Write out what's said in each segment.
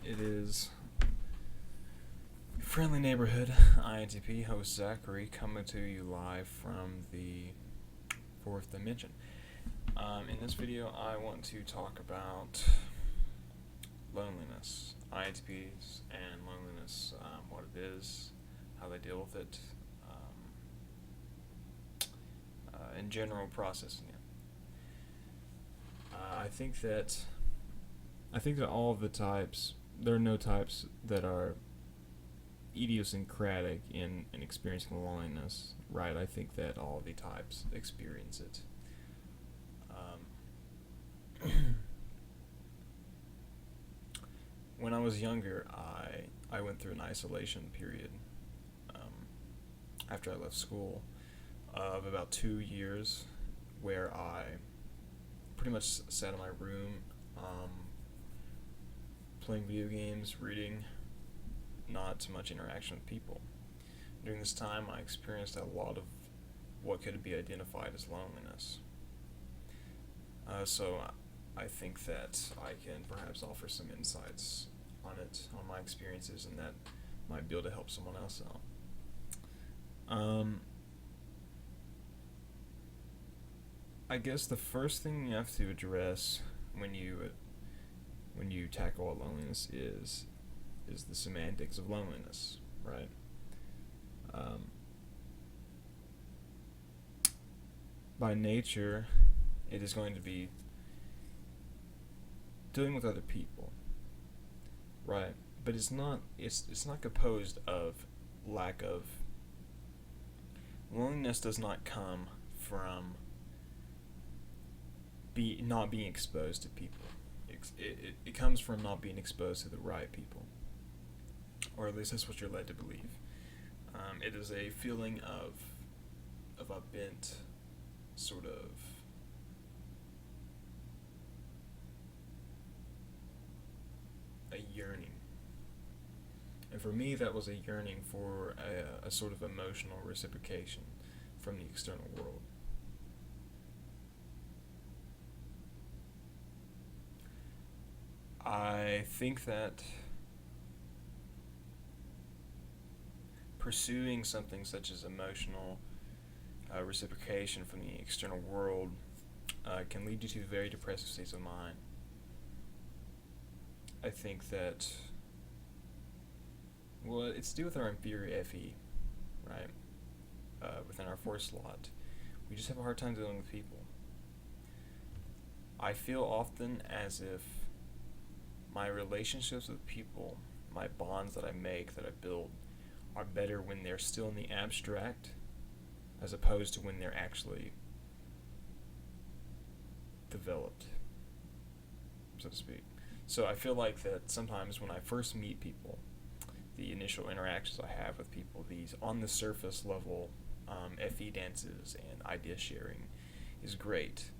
It is friendly neighborhood INTP host Zachary coming to you live from the fourth dimension. In this video, I want to talk about loneliness, INTPs, and loneliness, what it is, how they deal with it, in general, processing it. I think that all of the types, there are no types that are idiosyncratic in experiencing loneliness, right? I think that all of the types experience it. When I was younger, I went through an isolation period after I left school of about 2 years, where I pretty much sat in my room, playing video games, reading, not too much interaction with people. During this time, I experienced a lot of what could be identified as loneliness. So I think that I can perhaps offer some insights on it, on my experiences, and that might be able to help someone else out. I guess the first thing you have to address when you tackle loneliness is the semantics of loneliness, right? By nature, it is going to be dealing with other people, right? But it's not composed of lack of loneliness. Does not come from not being exposed to people. It comes from not being exposed to the right people, or at least that's what you're led to believe. It is a feeling of a bent sort of a yearning. And for me, that was a yearning for a sort of emotional reciprocation from the external world. I think that pursuing something such as emotional reciprocation from the external world can lead you to very depressive states of mind. I think that, well, it's to do with our inferior FE, right? Within our fourth slot, we just have a hard time dealing with people. I feel often as if my relationships with people, my bonds that I make, that I build, are better when they're still in the abstract, as opposed to when they're actually developed, so to speak. So I feel like that sometimes when I first meet people, the initial interactions I have with people, these on the surface level FE dances and idea sharing is great.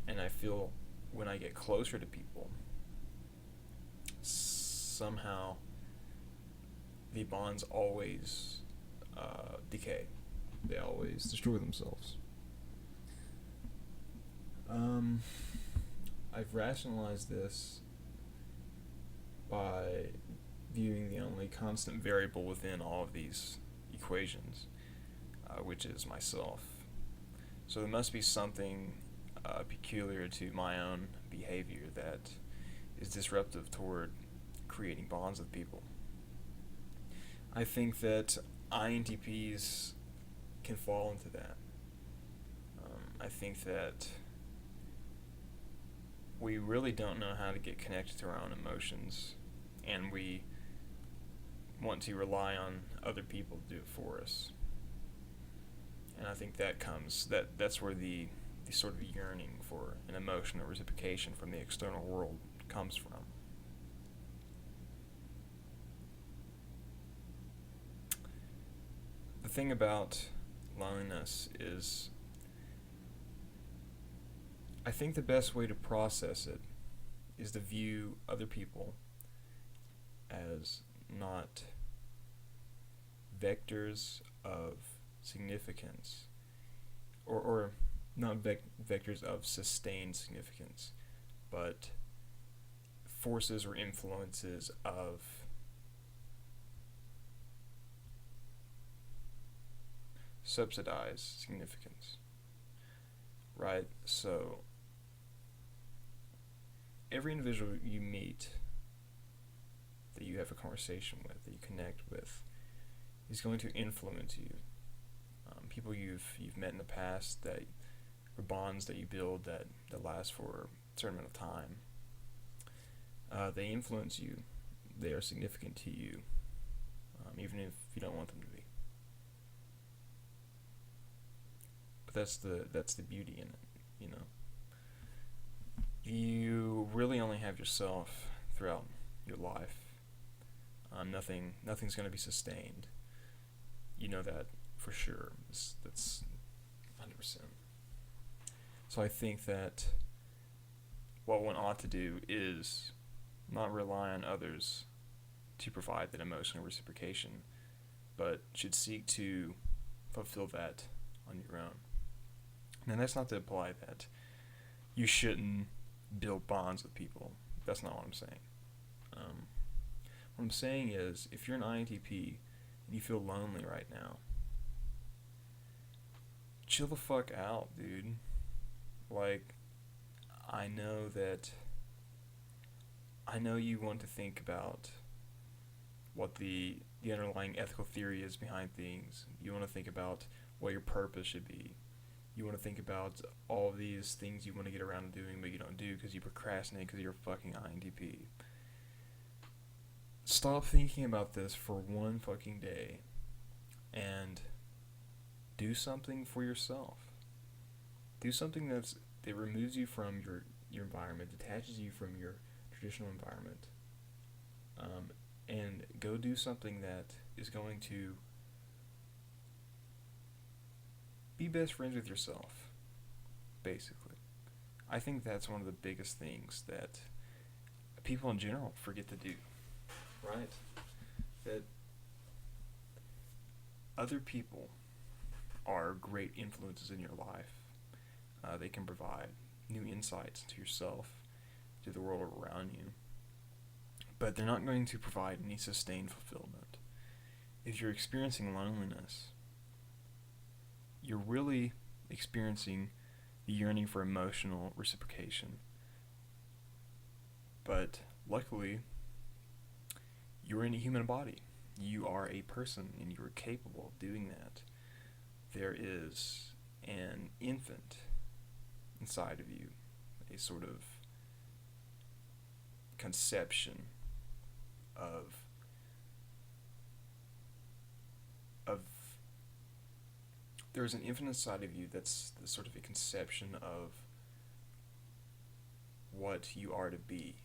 And I feel when I get closer to people, somehow the bonds always decay. They always destroy themselves. I've rationalized this by viewing the only constant variable within all of these equations, which is myself. So there must be something peculiar to my own behavior that is disruptive toward creating bonds with people. I think that INTPs can fall into that. I think that we really don't know how to get connected to our own emotions, and we want to rely on other people to do it for us. And I think that's where the sort of yearning for an emotional reciprocation from the external world comes from. The thing about loneliness is, I think the best way to process it is to view other people as not vectors of significance, or not vectors of sustained significance, but forces or influences of subsidized significance, right? So every individual you meet, that you have a conversation with, that you connect with, is going to influence you. People you've met in the past, that or bonds that you build that last for a certain amount of time, they influence you. They are significant to you, even if you don't want them to be. But that's the beauty in it, you know. You really only have yourself throughout your life. Nothing's going to be sustained. You know that for sure. That's 100%. So I think that what one ought to do is not rely on others to provide that emotional reciprocation, but should seek to fulfill that on your own. And that's not to imply that you shouldn't build bonds with people. That's not what I'm saying. What I'm saying is, if you're an INTP and you feel lonely right now, chill the fuck out, dude. Like, I know you want to think about what the underlying ethical theory is behind things. You want to think about what your purpose should be. You want to think about all these things you want to get around to doing, but you don't do because you procrastinate because you're a fucking INTP. Stop thinking about this for one fucking day and do something for yourself. Do something that removes you from your environment, detaches you from your traditional environment, and go do something that is going to be best friends with yourself, basically. I think that's one of the biggest things that people in general forget to do, right? That other people are great influences in your life. They can provide new insights to yourself, to the world around you, but they're not going to provide any sustained fulfillment. If you're experiencing loneliness, you're really experiencing the yearning for emotional reciprocation. But luckily, you're in a human body. You are a person and you are capable of doing that. There is an infant inside of you, a sort of conception of there's an infant inside of you that's sort of a conception of what you are to be.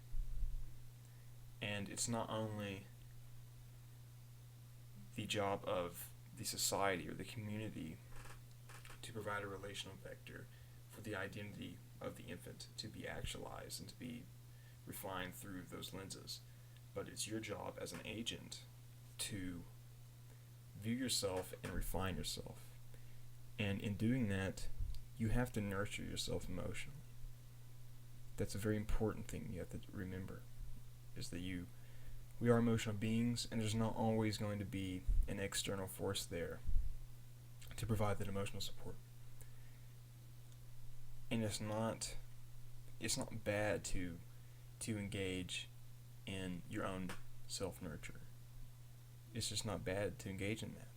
And it's not only the job of the society or the community to provide a relational vector for the identity of the infant to be actualized and to be refined through those lenses, but it's your job as an agent to view yourself and refine yourself. And in doing that, you have to nurture yourself emotionally. That's a very important thing you have to remember, is that we are emotional beings, and there's not always going to be an external force there to provide that emotional support. And it's not bad to engage in your own self-nurture. It's just not bad to engage in that.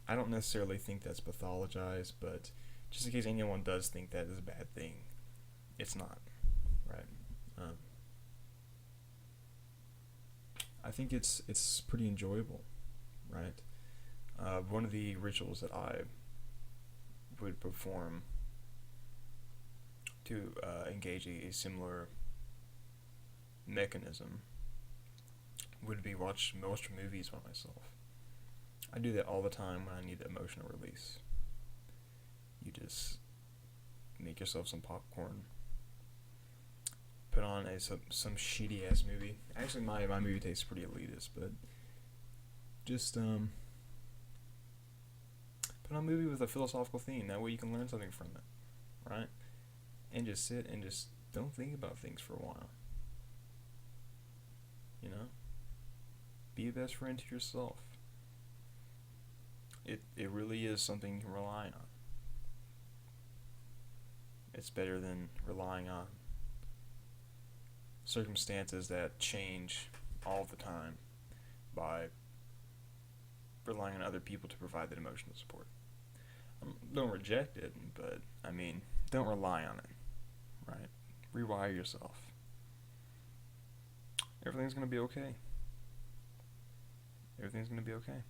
I don't necessarily think that's pathologized, but just in case anyone does think that is a bad thing, it's not, right? I think it's pretty enjoyable, right? One of the rituals that I would perform to engage a similar mechanism would be watch movies by myself. I do that all the time when I need emotional release. You just make yourself some popcorn, put on some shitty ass movie. Actually, my movie tastes pretty elitist, but just put on a movie with a philosophical theme. That way you can learn something from it, right? And just sit and just Don't think about things for a while. You know? Be a best friend to yourself. It really is something you can rely on. It's better than relying on circumstances that change all the time by relying on other people to provide that emotional support. Don't reject it, but I mean, don't rely on it, right? Rewire yourself. Everything's gonna be okay. Everything's gonna be okay.